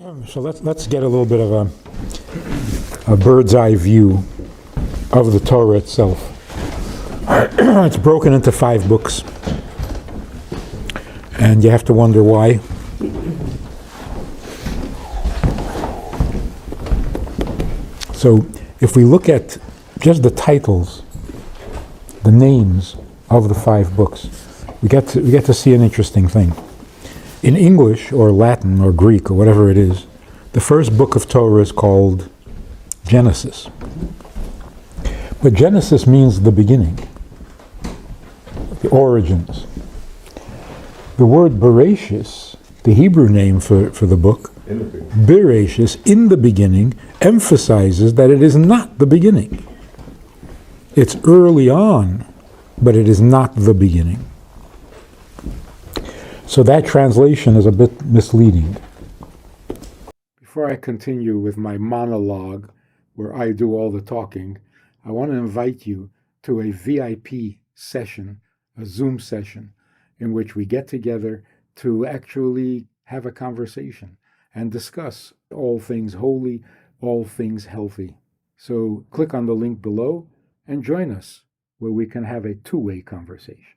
So let's get a little bit of a bird's eye view of the Torah itself. It's broken into 5 books, and you have to wonder why. So if we look at just the titles, the names of the 5 books, we get to see an interesting thing. In English or Latin or Greek or whatever it is, the first book of Torah is called Genesis. But Genesis means the beginning, the origins. The word Bereshis, the Hebrew name for the book, Bereshis, in the beginning, emphasizes that it is not the beginning. It's early on, but it is not the beginning. So that translation is a bit misleading. Before I continue with my monologue, where I do all the talking, I want to invite you to a VIP session, a Zoom session, in which we get together to actually have a conversation and discuss all things holy, all things healthy. So click on the link below and join us, where we can have a two-way conversation.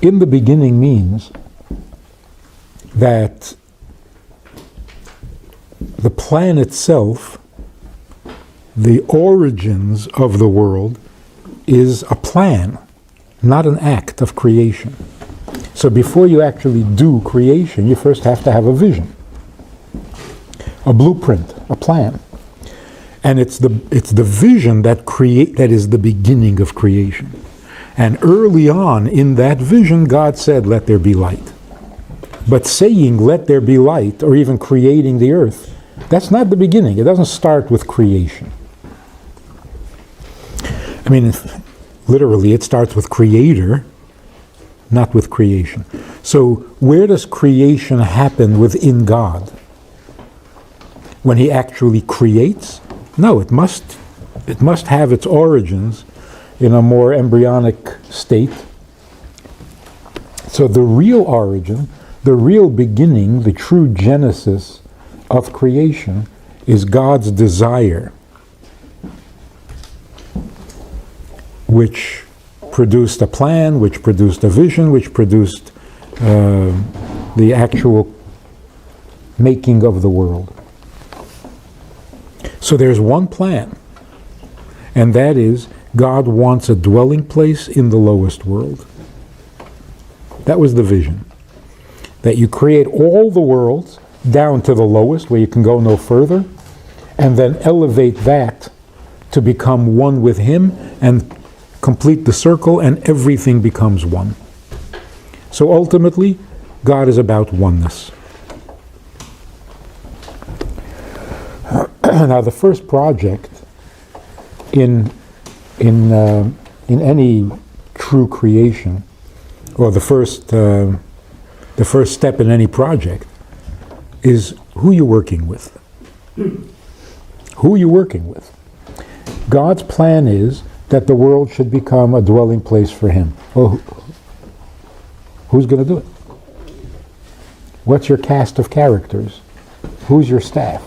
In the beginning means that the plan itself, the origins of the world, is a plan, not an act of creation. So before you actually do creation, you first have to have a vision, a blueprint, a plan. And it's the vision that is the beginning of creation. And early on in that vision, God said, "Let there be light." But saying, "Let there be light," or even creating the earth, that's not the beginning. It doesn't start with creation. I mean, literally, it starts with creator, not with creation. So where does creation happen within God? When he actually creates? No, it must have its origins in a more embryonic state. So the real origin, the real beginning, the true genesis of creation is God's desire, which produced a plan, which produced a vision, which produced the actual making of the world. So there's one plan, and that is God wants a dwelling place in the lowest world. That was the vision. That you create all the worlds down to the lowest, where you can go no further, and then elevate that to become one with him and complete the circle, and everything becomes one. So ultimately, God is about oneness. Now, the first project in any true creation, or the first step in any project, is who you're working with. Who you're working with. God's plan is that the world should become a dwelling place for him. Well, who's going to do it? What's your cast of characters? Who's your staff?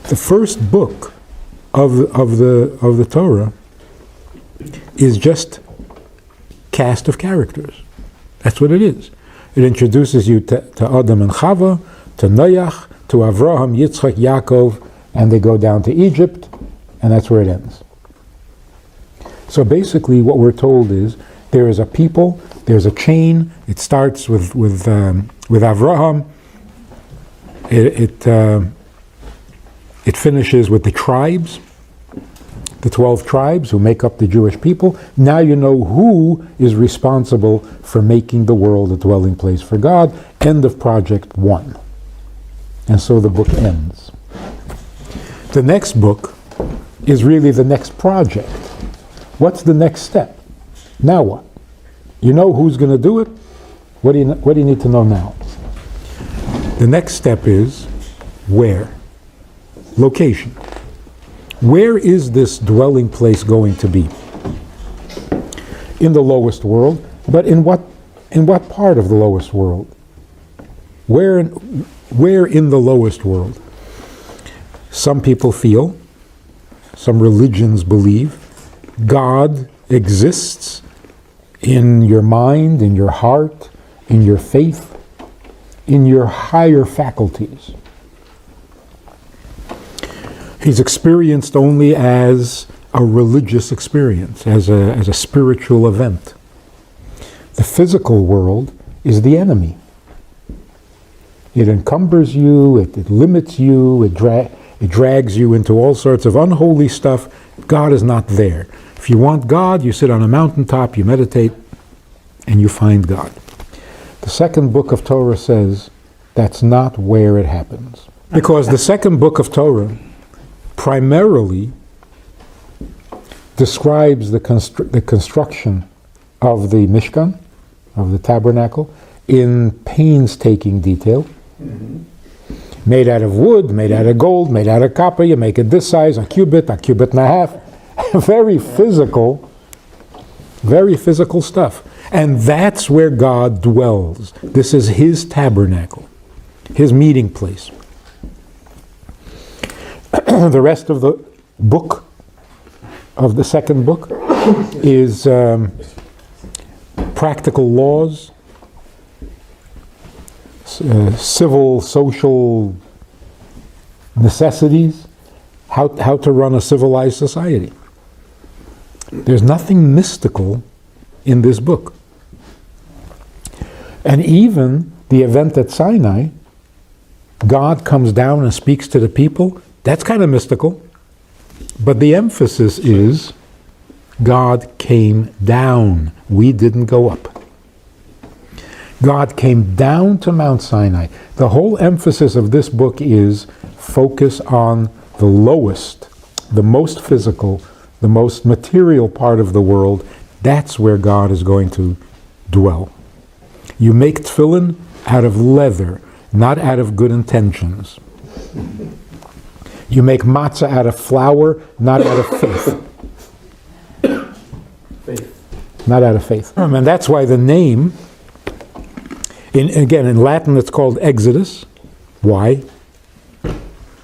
The first book of the Torah is just cast of characters. That's what it is. It introduces you to Adam and Chava, to Noach, to Avraham, Yitzchak, Yaakov, and they go down to Egypt, and that's where it ends. So basically what we're told is there is a people, there's a chain. It starts with Avraham. It finishes with the tribes, the 12 tribes who make up the Jewish people. Now you know who is responsible for making the world a dwelling place for God. End of project 1. And so the book ends. The next book is really the next project. What's the next step? Now what? You know who's going to do it? What do you need to know now? The next step is where? Location. Where is this dwelling place going to be? In the lowest world, but in what part of the lowest world? Where in the lowest world? Some people feel, some religions believe, God exists in your mind, in your heart, in your faith, in your higher faculties. He's experienced only as a religious experience, as a spiritual event. The physical world is the enemy. It encumbers you, it limits you, it drags you into all sorts of unholy stuff. God is not there. If you want God, you sit on a mountaintop, you meditate, and you find God. The second book of Torah says that's not where it happens. Because the second book of Torah primarily describes the construction of the Mishkan, of the tabernacle, in painstaking detail. Mm-hmm. Made out of wood, made out of gold, made out of copper. You make it this size, a cubit and a half. Very physical stuff. And that's where God dwells. This is his tabernacle, his meeting place. The rest of the book, of the second book, is practical laws, civil, social necessities, how to run a civilized society. There's nothing mystical in this book. And even the event at Sinai, God comes down and speaks to the people, that's kind of mystical. But the emphasis is God came down. We didn't go up. God came down to Mount Sinai. The whole emphasis of this book is focus on the lowest, the most physical, the most material part of the world. That's where God is going to dwell. You make tefillin out of leather, not out of good intentions. You make matzah out of flour, not out of faith. Not out of faith. And that's why the name, in Latin it's called Exodus. Why?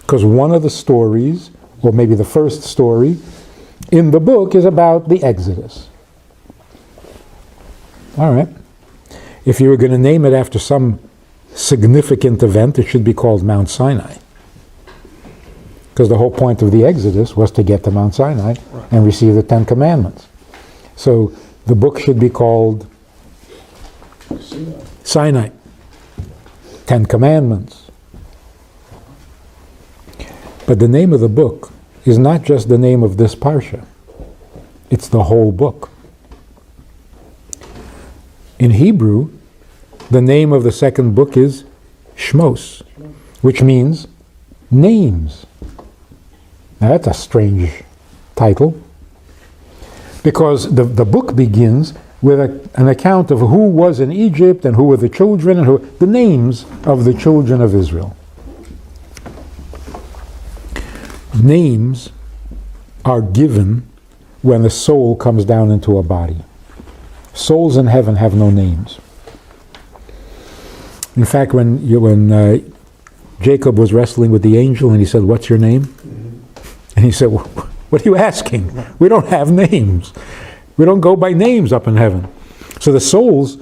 Because one of the stories, or maybe the first story, in the book is about the Exodus. All right. If you were going to name it after some significant event, it should be called Mount Sinai. Because the whole point of the Exodus was to get to Mount Sinai and receive the Ten Commandments. So the book should be called Sinai. Ten Commandments. But the name of the book is not just the name of this parsha. It's the whole book. In Hebrew, the name of the second book is Shmos, which means names. Now that's a strange title, because the book begins with an account of who was in Egypt and who were the children and the names of the children of Israel. Names are given when the soul comes down into a body. Souls in heaven have no names. In fact, when Jacob was wrestling with the angel and he said, "What's your name?" And he said, "What are you asking? We don't have names. We don't go by names up in heaven." So the souls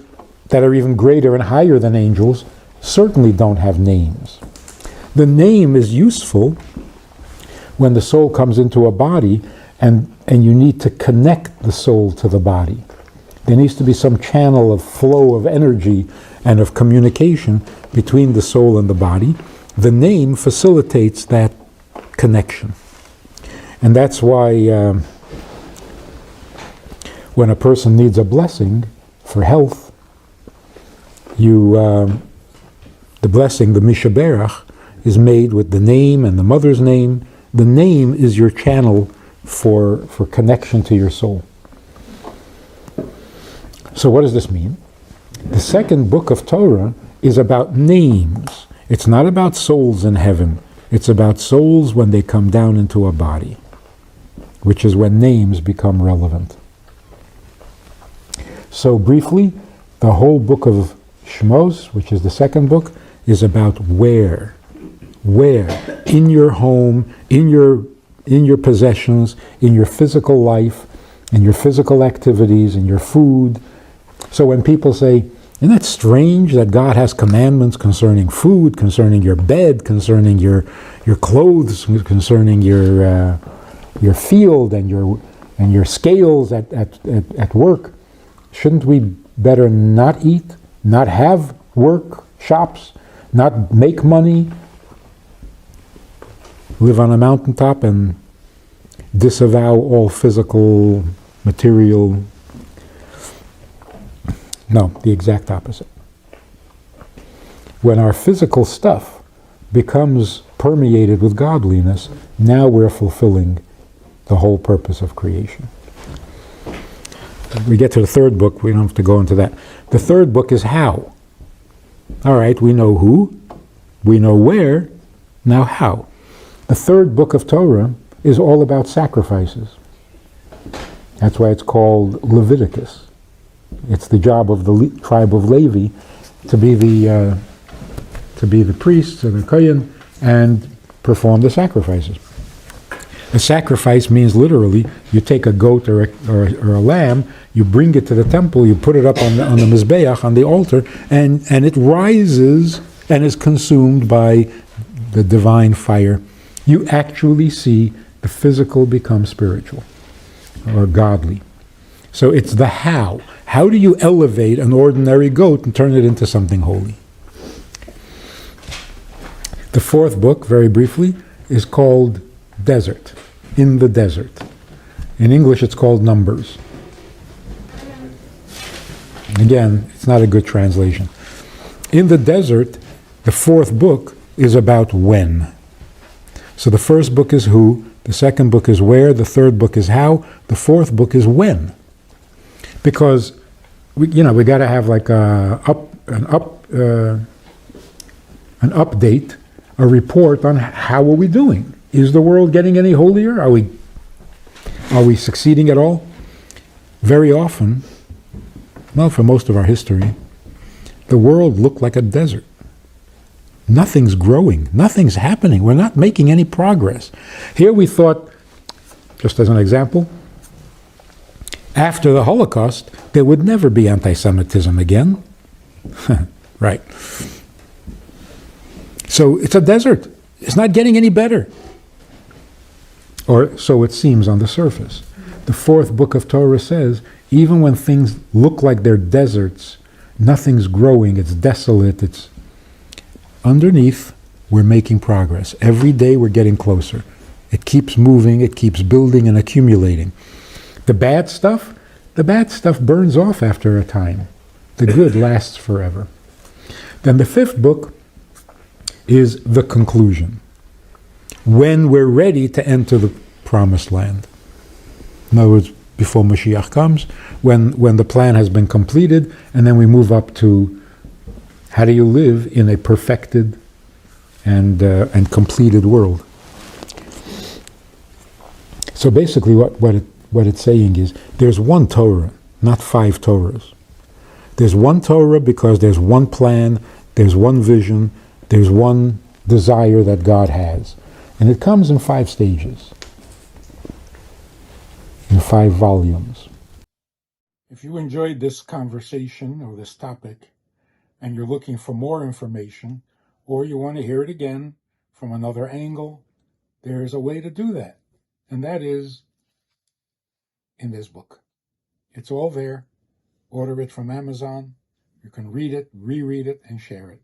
that are even greater and higher than angels certainly don't have names. The name is useful when the soul comes into a body and you need to connect the soul to the body. There needs to be some channel of flow of energy and of communication between the soul and the body. The name facilitates that connection. And that's why when a person needs a blessing for health, the blessing, the Mishaberach, is made with the name and the mother's name. The name is your channel for connection to your soul. So what does this mean? The second book of Torah is about names. It's not about souls in heaven. It's about souls when they come down into a body, which is when names become relevant. So briefly, the whole book of Shmos, which is the second book, is about where, in your home, in your possessions, in your physical life, in your physical activities, in your food. So when people say, isn't that strange that God has commandments concerning food, concerning your bed, concerning your clothes, concerning your field and your scales at work? Shouldn't we better not eat, not have work, shops, not make money, live on a mountaintop and disavow all physical, material? No, the exact opposite. When our physical stuff becomes permeated with godliness, now we're fulfilling the whole purpose of creation. We get to the third book, we don't have to go into that. The third book is how. All right, we know who, we know where, now how. The third book of Torah is all about sacrifices. That's why it's called Leviticus. It's the job of the tribe of Levi to be the priests and the kohen and perform the sacrifices. A sacrifice means literally you take a goat or a lamb, you bring it to the temple, you put it up on the mizbeach, on the altar, and it rises and is consumed by the divine fire. You actually see the physical become spiritual or godly. So it's the how. How do you elevate an ordinary goat and turn it into something holy? The fourth book, very briefly, is called Desert, in the desert. In English it's called Numbers. Again, it's not a good translation. In the desert, the fourth book is about when. So the first book is who, the second book is where, the third book is how, the fourth book is when. Because we got to have like an update, a report on how are we doing. Is the world getting any holier? Are we succeeding at all? Very often, well, for most of our history, the world looked like a desert. Nothing's growing. Nothing's happening. We're not making any progress. Here we thought, just as an example, after the Holocaust, there would never be anti-Semitism again. Right. So it's a desert. It's not getting any better. Or so it seems on the surface. The fourth book of Torah says, even when things look like they're deserts, nothing's growing, it's desolate, it's underneath, we're making progress. Every day we're getting closer. It keeps moving, it keeps building and accumulating. The bad stuff burns off after a time. The good lasts forever. Then the fifth book is the conclusion. When we're ready to enter the promised land. In other words, before Mashiach comes, when the plan has been completed, and then we move up to how do you live in a perfected and completed world. So basically what it's saying is there's one Torah, not 5 Torahs. There's one Torah because there's one plan, there's one vision, there's one desire that God has. And it comes in 5 stages, in 5 volumes. If you enjoyed this conversation or this topic, and you're looking for more information, or you want to hear it again from another angle, there's a way to do that. And that is in this book. It's all there. Order it from Amazon. You can read it, reread it, and share it.